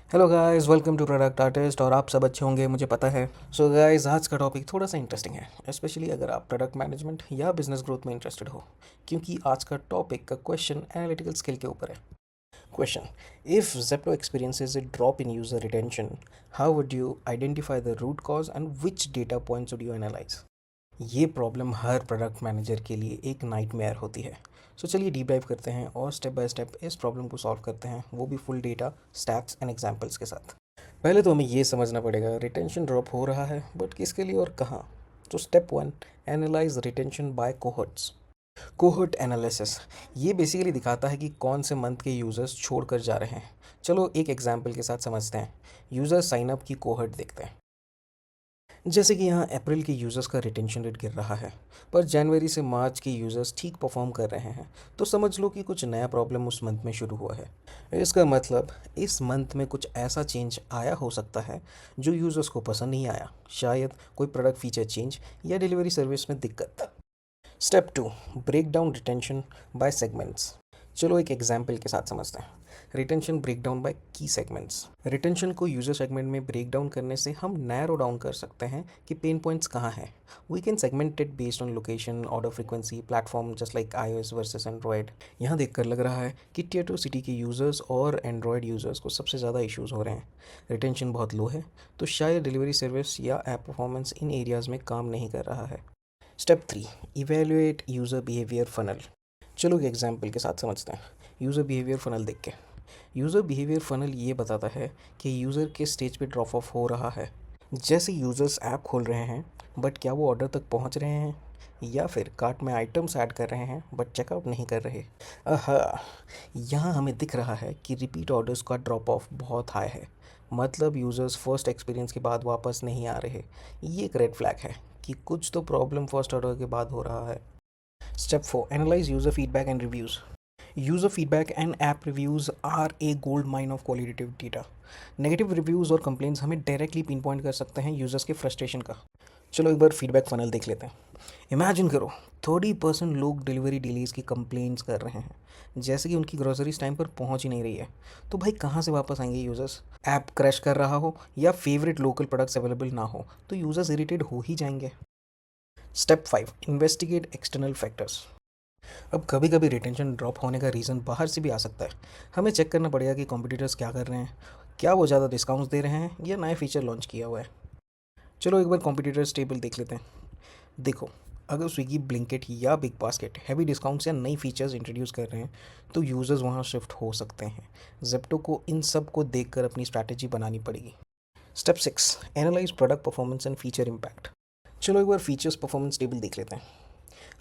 Hello guys, welcome to product artist. और आप सब अच्छे होंगे, मुझे पता है। सो गाइस, आज का टॉपिक थोड़ा सा इंटरेस्टिंग है, स्पेशली अगर आप प्रोडक्ट मैनेजमेंट या बिजनेस ग्रोथ में इंटरेस्टेड हो, क्योंकि आज का टॉपिक का क्वेश्चन एनालिटिकल स्किल के ऊपर है। Question: if Zepto experiences a drop in user retention, how would you identify the root cause and which data points would you analyze? ये प्रॉब्लम हर प्रोडक्ट मैनेजर के लिए एक नाइटमेयर होती है। सो चलिए डीप डाइव करते हैं और स्टेप बाय स्टेप इस प्रॉब्लम को सॉल्व करते हैं, वो भी full data, stats and examples के साथ। पहले तो हमें ये समझना पड़ेगा रिटेंशन ड्रॉप हो रहा है, बट किसके लिए और कहाँ। तो step 1, analyze retention by cohorts. Cohort analysis ये बेसिकली दिखाता है कि कौन से मंथ के यूज़र्स छोड़कर जा रहे हैं। चलो एक एग्जांपल के साथ समझते हैं। यूज़र साइनअप की कोहर्ट देखते हैं। जैसे कि यहाँ अप्रैल के यूज़र्स का रिटेंशन रेट गिर रहा है, पर जनवरी से मार्च के यूज़र्स ठीक परफॉर्म कर रहे हैं, तो समझ लो कि कुछ नया प्रॉब्लम उस मंथ में शुरू हुआ है। इसका मतलब इस मंथ में कुछ ऐसा चेंज आया हो सकता है जो यूज़र्स को पसंद नहीं आया। शायद कोई प्रोडक्ट फीचर चेंज या डिलीवरी सर्विस में दिक्कत। Step 2, break down retention by segments. चलो एक एग्जाम्पल के साथ समझते हैं। Retention break down by key segments. Retention को यूज़र सेगमेंट में ब्रेक डाउन करने से हम नैरो डाउन कर सकते हैं कि पेन पॉइंट्स कहाँ हैं। We can segment it based on location, order frequency, platform, just like iOS versus Android. यहाँ देखकर लग रहा है कि टियर 2 सिटी के यूज़र्स और एंड्रॉयड यूज़र्स को सबसे ज़्यादा इश्यूज़ हो रहे हैं। रिटेंशन बहुत लो है, तो शायद डिलीवरी सर्विस या ऐप परफॉर्मेंस इन एरियाज़ में काम नहीं कर रहा है। Step 3, evaluate user behaviour funnel. चलो एक एग्जाम्पल के साथ समझते हैं। यूज़र बिहेवियर फनल देख के, यूज़र बिहेवियर फनल ये बताता है कि यूज़र किस स्टेज पे ड्रॉप ऑफ हो रहा है। जैसे यूज़र्स ऐप खोल रहे हैं, बट क्या वो ऑर्डर तक पहुंच रहे हैं, या फिर कार्ट में आइटम्स ऐड कर रहे हैं बट चेकआउट नहीं कर रहे। आहा, यहाँ हमें दिख रहा है कि रिपीट ऑर्डर्स का ड्रॉप ऑफ बहुत हाई है, मतलब यूज़र्स फर्स्ट एक्सपीरियंस के बाद वापस नहीं आ रहे। ये एक रेड फ्लैग है कि कुछ तो प्रॉब्लम फर्स्ट ऑर्डर के बाद हो रहा है। Step 4, analyse user feedback and reviews. User feedback and app reviews are a gold mine of qualitative data. Negative reviews और कंप्लेंट्स हमें डायरेक्टली पिन पॉइंट कर सकते हैं यूज़र्स के फ्रस्ट्रेशन का। चलो एक बार फीडबैक फनल देख लेते हैं। इमेजिन करो 30% लोग डिलीवरी डिलेज की कंप्लेंट्स कर रहे हैं, जैसे कि उनकी ग्रोसरीज टाइम पर पहुंच ही नहीं रही है। तो भाई कहाँ से वापस आएंगे यूज़र्स? ऐप क्रैश कर रहा हो या फेवरेट लोकल प्रोडक्ट्स अवेलेबल ना हो तो यूज़र्स इरिटेट हो ही जाएंगे। Step 5, investigate external factors. अब कभी कभी रिटेंशन ड्रॉप होने का रीज़न बाहर से भी आ सकता है। हमें चेक करना पड़ेगा कि कॉम्पिटिटर्स क्या कर रहे हैं, क्या वो ज़्यादा डिस्काउंट्स दे रहे हैं या नए फीचर लॉन्च किया हुआ है। चलो एक बार कॉम्पिटिटर्स टेबल देख लेते हैं। देखो, अगर स्विगी, ब्लिंकिट या बिग बास्केट हैवी डिस्काउंट्स या नई फीचर्स इंट्रोड्यूस कर रहे हैं तो यूज़र्स वहाँ शिफ्ट हो सकते हैं। जेप्टो को इन सब को देख कर अपनी स्ट्रैटेजी बनानी पड़ेगी। Step 6, analyse product performance and feature impact. चलो एक बार फीचर्स परफॉर्मेंस टेबल देख लेते हैं।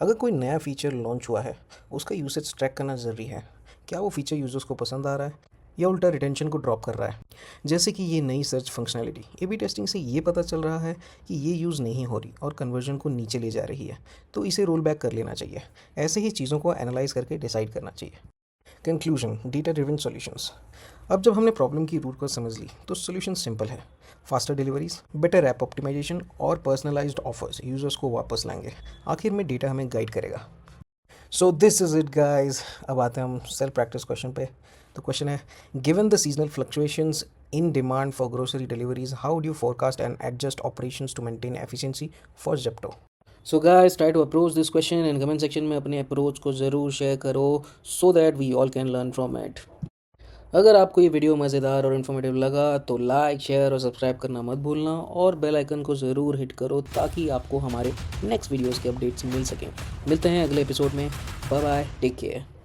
अगर कोई नया फीचर लॉन्च हुआ है, उसका यूसेज ट्रैक करना ज़रूरी है। क्या वो फीचर यूज़र्स को पसंद आ रहा है या उल्टा रिटेंशन को ड्रॉप कर रहा है। जैसे कि ये नई search functionality, A B testing से ये पता चल रहा है कि ये यूज़ नहीं हो रही और कन्वर्जन को नीचे ले जा रही है, तो इसे रोल बैक कर लेना चाहिए। ऐसे ही चीज़ों को एनालाइज करके डिसाइड करना चाहिए। Conclusion, data driven solutions. अब जब हमने प्रॉब्लम की रूट को समझ ली तो सोल्यूशन सिंपल है। Faster deliveries, better app optimisation और पर्सनलाइज्ड ऑफर्स यूज़र्स को वापस लाएंगे। आखिर में डेटा हमें गाइड करेगा। So this is it guys. अब आते हैं हम सेल्फ प्रैक्टिस क्वेश्चन पे। तो क्वेश्चन है, given the seasonal fluctuations in demand for grocery deliveries, how do you forecast and adjust operations to maintain efficiency for Zepto? So guys, try to approach this question in comment section में अपने approach को ज़रूर share करो so that we all can learn from it. अगर आपको ये video मज़ेदार और इन्फॉर्मेटिव लगा तो लाइक, शेयर और सब्सक्राइब करना मत भूलना और बेल आइकन को ज़रूर हिट करो ताकि आपको हमारे नेक्स्ट वीडियोस के अपडेट्स मिल सकें। मिलते हैं अगले एपिसोड में। Bye bye, take care.